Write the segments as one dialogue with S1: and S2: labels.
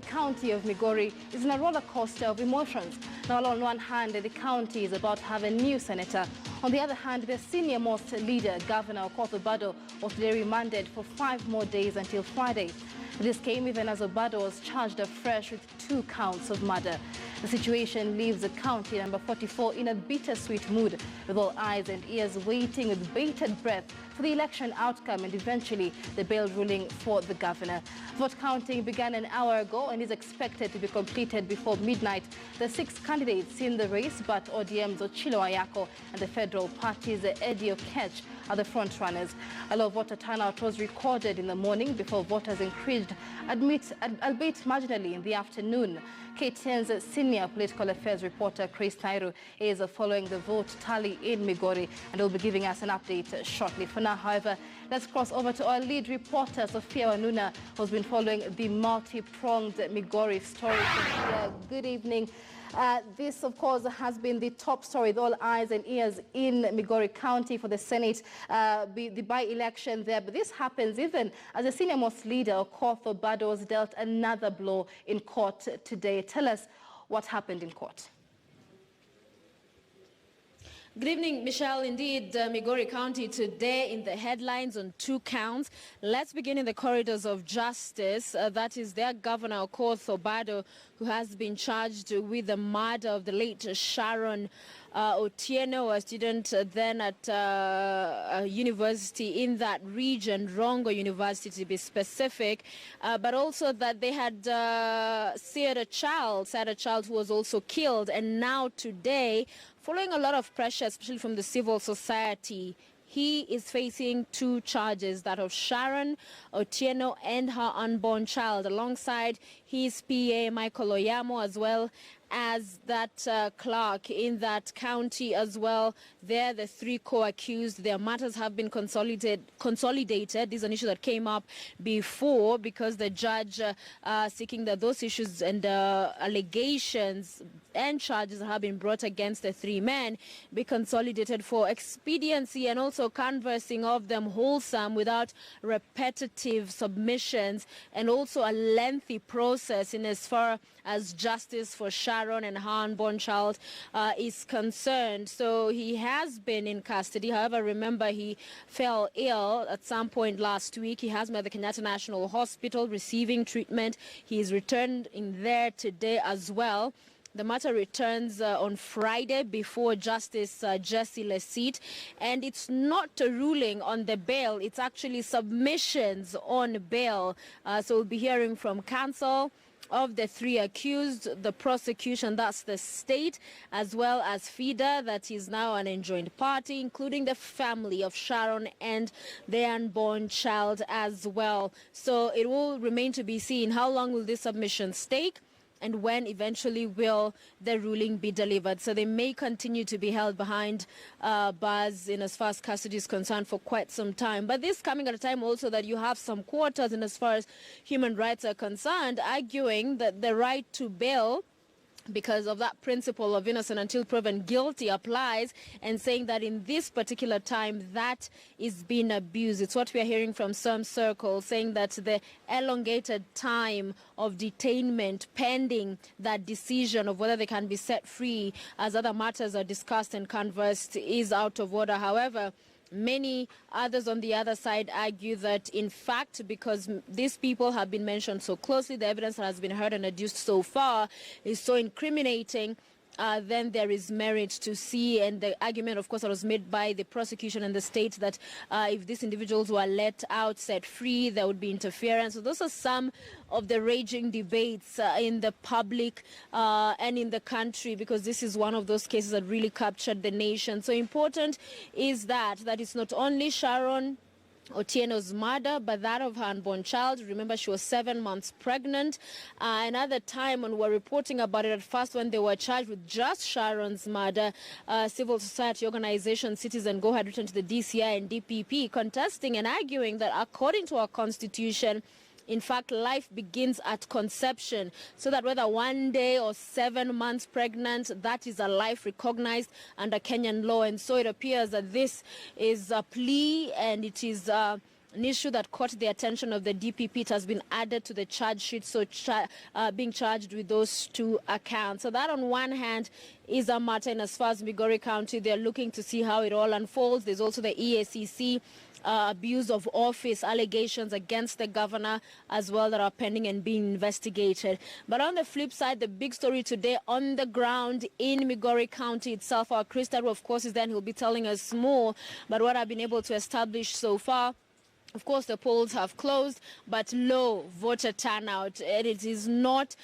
S1: county of Migori is in a roller coaster of emotions. Now, on one hand, the county is about to have a new senator. On the other hand, the senior-most leader, Governor Okoth Obado, was today remanded for 5 more days until Friday. This came even as Obado was charged afresh with 2 counts of murder. The situation leaves the county number 44 in a bittersweet mood, with all eyes and ears waiting with bated breath for the election outcome and eventually the bail ruling for the governor. Vote counting began an hour ago and is expected to be completed before midnight. The 6 candidates in the race, but ODM's Ochilo Ayako and the federal party's Eddie Okech are the front runners. A low voter turnout was recorded in the morning before voters increased, albeit marginally, in the afternoon. KTN's senior political affairs reporter Chris Nairu is following the vote tally in Migori and will be giving us an update shortly. For now, however, let's cross over to our lead reporter, Sophia Wanuna, who's been following the multi-pronged Migori story. Sophia, good evening. This, of course, has been the top story with all eyes and ears in Migori County for the Senate, the by-election there. But this happens even as the senior-most leader, Okoth Obado, was dealt another blow in court today. Tell us what happened in court.
S2: Good evening, Michelle. Indeed, Migori County today in the headlines on 2 counts. Let's begin in the corridors of justice. That is their Governor Okoth Obado, who has been charged with the murder of the late Sharon Otieno, a student then at a university in that region, Rongo University to be specific, but also that they had sad a child who was also killed. And now today, following a lot of pressure, especially from the civil society, he is facing 2 charges, that of Sharon Otieno and her unborn child, alongside his PA, Michael Oyamo, as well as that clerk in that county as well. There, the 3 co-accused, their matters have been consolidated. This is an issue that came up before because the judge seeking that those issues and allegations and charges that have been brought against the 3 men be consolidated for expediency and also canvassing of them wholesome without repetitive submissions, and also a lengthy process in as far as justice for Sharon and her unborn child is concerned. So he has been in custody. However, remember, he fell ill at some point last week. He has been at the Kenyatta National Hospital receiving treatment. He is returned in there today as well. The matter returns on Friday before Justice Jesse Lesit, and it's not a ruling on the bail. It's actually submissions on bail. So we'll be hearing from counsel of the 3 accused, the prosecution, that's the state, as well as FIDA, that is now an enjoined party, including the family of Sharon and their unborn child as well. So it will remain to be seen how long will this submission take, and when eventually will the ruling be delivered. So they may continue to be held behind bars in as far as custody is concerned for quite some time. But this coming at a time also that you have some quarters in as far as human rights are concerned, arguing that the right to bail, because of that principle of innocent until proven guilty, applies, and saying that in this particular time that is being abused. It's what we are hearing from some circles, saying that the elongated time of detainment pending that decision of whether they can be set free as other matters are discussed and conversed is out of order. However, many others on the other side argue that, in fact, because these people have been mentioned so closely, the evidence that has been heard and adduced so far is so incriminating, then there is merit to see. And the argument, of course, that was made by the prosecution and the state that if these individuals were let out, set free, there would be interference. So those are some of the raging debates in the public and in the country, because this is one of those cases that really captured the nation. So important is that it's not only Sharon Otieno's murder, but that of her unborn child. Remember, she was 7 months pregnant. Another time when we're reporting about it at first, when they were charged with just Sharon's murder, civil society organization Citizen Go had written to the DCI and DPP contesting and arguing that according to our constitution, in fact, life begins at conception, so that whether 1 day or 7 months pregnant, that is a life recognized under Kenyan law. And so it appears that this is a plea, and it is an issue that caught the attention of the DPP. It has been added to the charge sheet, so being charged with those two accounts. So that on one hand is a matter, and as far as Migori County, they're looking to see how it all unfolds. There's also the EACC abuse of office allegations against the governor as well that are pending and being investigated. But on the flip side, the big story today on the ground in Migori County itself, our Krista, of course, is then he'll be telling us more. But what I've been able to establish so far, of course, the polls have closed, but low voter turnout. And it is not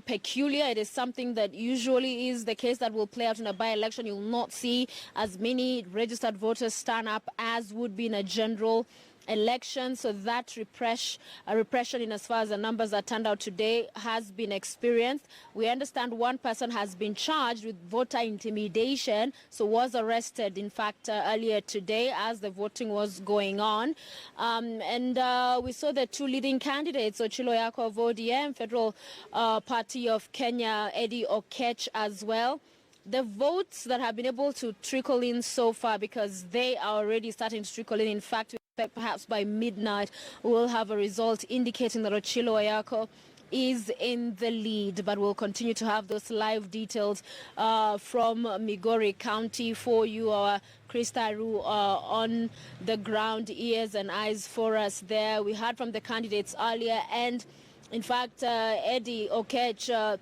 S2: peculiar. It is something that usually is the case that will play out in a by-election. You'll not see as many registered voters turn up as would be in a general election. So that repression in as far as the numbers that turned out today has been experienced. We understand one person has been charged with voter intimidation, so was arrested, in fact, earlier today as the voting was going on. We saw the two leading candidates, Ochilo Oyako of ODM, Federal Party of Kenya, Eddie Oketch as well. The votes that have been able to trickle in so far, because they are already starting to trickle in fact, perhaps by midnight, we'll have a result indicating that Ochilo Oyako is in the lead, but we'll continue to have those live details from Migori County for you, our Krista Ru, on the ground, ears and eyes for us there. We heard from the candidates earlier, and in fact, Eddie Oketch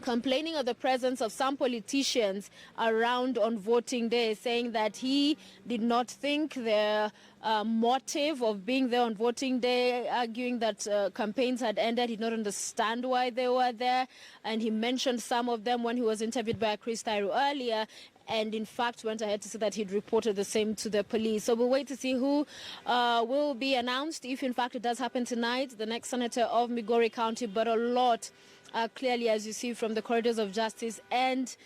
S2: complaining of the presence of some politicians around on voting day, saying that he did not think their motive of being there on voting day, arguing that campaigns had ended. He did not understand why they were there. And he mentioned some of them when he was interviewed by Chris Tyro earlier, and in fact went ahead to say that he'd reported the same to the police. So we'll wait to see who will be announced, if in fact it does happen tonight, the next senator of Migori County. But a lot clearly, as you see from the corridors of justice and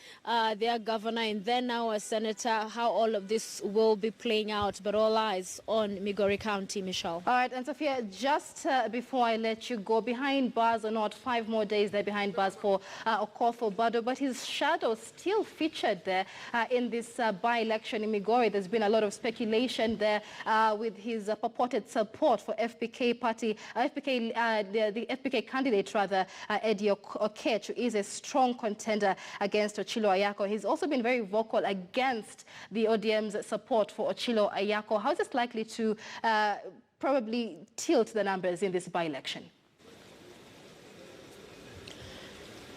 S2: their governor and then now a senator, how all of this will be playing out. But all eyes on Migori County, Michelle.
S1: All right, and Sophia, just before I let you go, behind bars or not, 5 more days there behind bars for Okoth Obado, but his shadow still featured there in this by-election in Migori. There's been a lot of speculation there with his purported support for FPK party, the FPK candidate rather, Eddie Oketch, who is a strong contender against Ochilo Oyako. He's also been very vocal against the ODM's support for Ochilo Oyako. How is this likely to probably tilt the numbers in this by-election?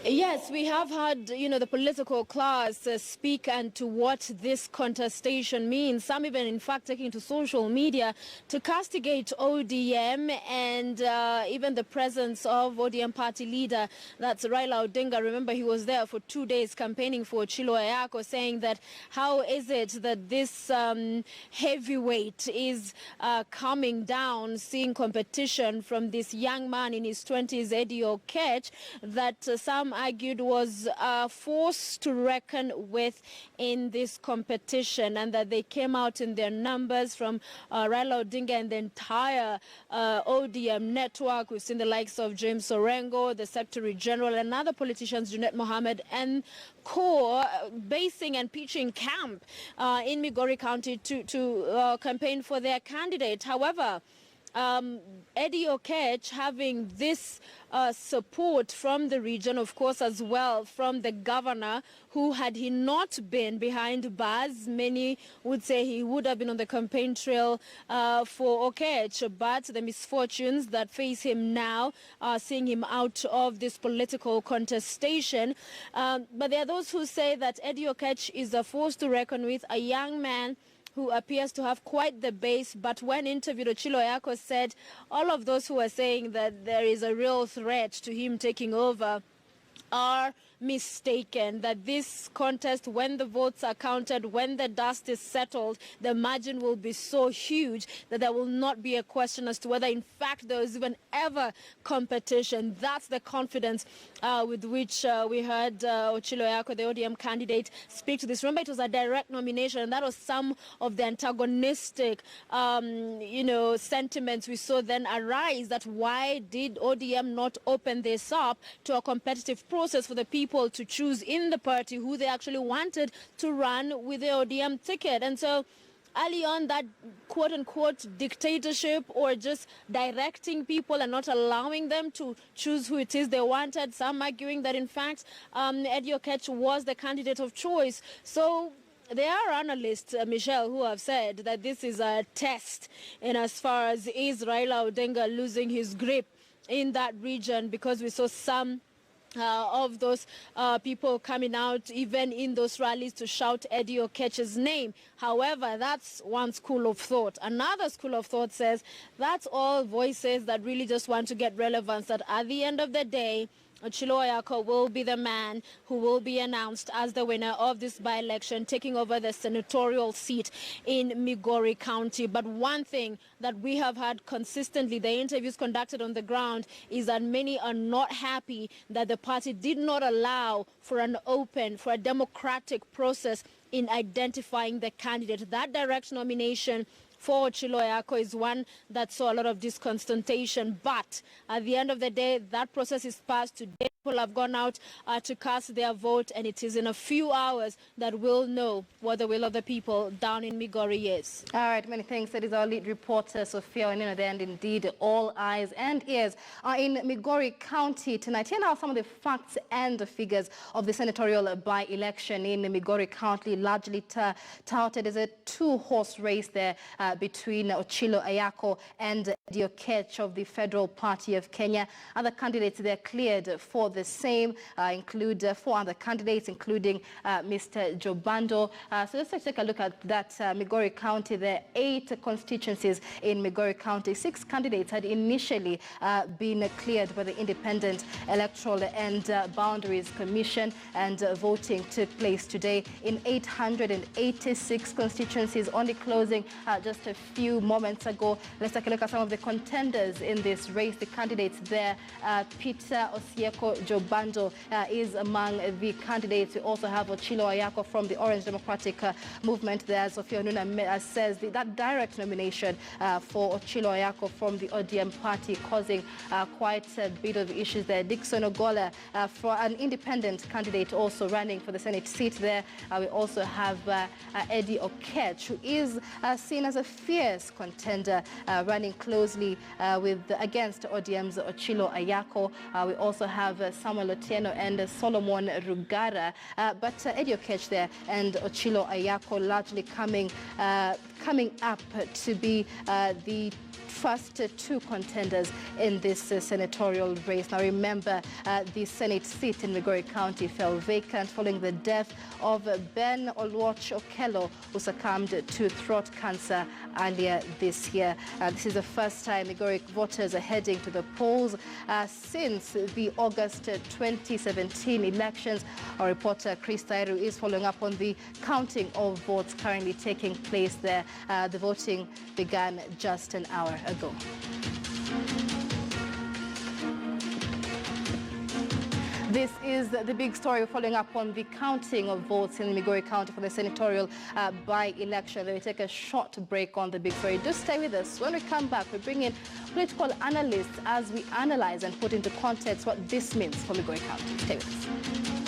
S2: Yes, we have had, the political class speak and to what this contestation means. Some even, in fact, taking to social media to castigate ODM and even the presence of ODM party leader, that's Raila Odinga. Remember, he was there for 2 days campaigning for Ochilo Oyako, saying that how is it that this heavyweight is coming down, seeing competition from this young man in his 20s, Eddie Oketch, that some argued was a force to reckon with in this competition, and that they came out in their numbers from Raila Odinga and the entire ODM network. We've seen the likes of James Orengo, the Secretary General, and other politicians, Junet Mohammed and co, basing and pitching camp in Migori County to campaign for their candidate. However, Eddie Oketch having this support from the region, of course, as well from the governor, who, had he not been behind bars, many would say he would have been on the campaign trail for Oketch. But the misfortunes that face him now are seeing him out of this political contestation. But there are those who say that Eddie Oketch is a force to reckon with, a young man who appears to have quite the base. But when interviewed, Ochilo Oyako said all of those who are saying that there is a real threat to him taking over are mistaken, that this contest, when the votes are counted, when the dust is settled, the margin will be so huge that there will not be a question as to whether in fact there is even ever competition. That's the confidence with which we heard Ochilo Oyako, the ODM candidate, speak to this. Remember, it was a direct nomination, and that was some of the antagonistic sentiments we saw then arise, that why did ODM not open this up to a competitive process for the people to choose in the party who they actually wanted to run with the ODM ticket. And so early on that quote-unquote dictatorship, or just directing people and not allowing them to choose who it is they wanted. Some arguing that, in fact, Eddie Oketch was the candidate of choice. So there are analysts, Michelle, who have said that this is a test in as far as is Raila Odinga losing his grip in that region, because we saw some of those people coming out even in those rallies to shout Eddie Oketch's name. However, that's one school of thought. Another school of thought says that's all voices that really just want to get relevance, that at the end of the day, Ochilo Ayako will be the man who will be announced as the winner of this by-election, taking over the senatorial seat in Migori County. But one thing that we have had consistently, the interviews conducted on the ground, is that many are not happy that the party did not allow for an open, for a democratic process in identifying the candidate. That direct nomination for Ochilo Ayako is one that saw a lot of discontentation. But at the end of the day, that process is passed today. People have gone out to cast their vote, and it is in a few hours that we'll know what the will of the people down in Migori is.
S1: All right, many thanks. That is our lead reporter, Sophia Onino there, and indeed all eyes and ears are in Migori County tonight. Here now some of the facts and the figures of the senatorial by-election in Migori County, largely touted as a two-horse race there between Ochilo Ayako and Eddie Oketch of the Federal Party of Kenya. Other candidates there cleared for the same include four other candidates, including Mr. Jobando. So let's take a look at that. Migori County, there are 8 constituencies in Migori County. 6 candidates had initially been cleared by the Independent Electoral and Boundaries Commission, and voting took place today in 886 constituencies, only closing just a few moments ago. Let's take a look at some of the contenders in this race. The candidates there, Peter Osieko Jobando is among the candidates. We also have Ochilo Ayako from the Orange Democratic Movement there. Sophia Onino says that direct nomination for Ochilo Ayako from the ODM party causing quite a bit of issues there. Dixon Ogola for an independent candidate also running for the Senate seat there. We also have Eddie Oketch, who is seen as a fierce contender, running closely against ODM's Ochilo Ayako. We also have Samuel Otieno and Solomon Rugara, but Eddie Oketch there and Ochilo Ayako largely coming up to be the first 2 contenders in this senatorial race. Now remember, the Senate seat in Migori County fell vacant following the death of Ben Olwoch Okello, who succumbed to throat cancer earlier this year. This is the first time Migori voters are heading to the polls since the August 2017 elections. Our reporter Chris Tairu is following up on the counting of votes currently taking place there. The voting began just an hour ago. This is the big story following up on the counting of votes in Migori County for the senatorial by-election. We take a short break on the big story. Do stay with us. When we come back, we bring in political analysts as we analyze and put into context what this means for Migori County. Stay with us.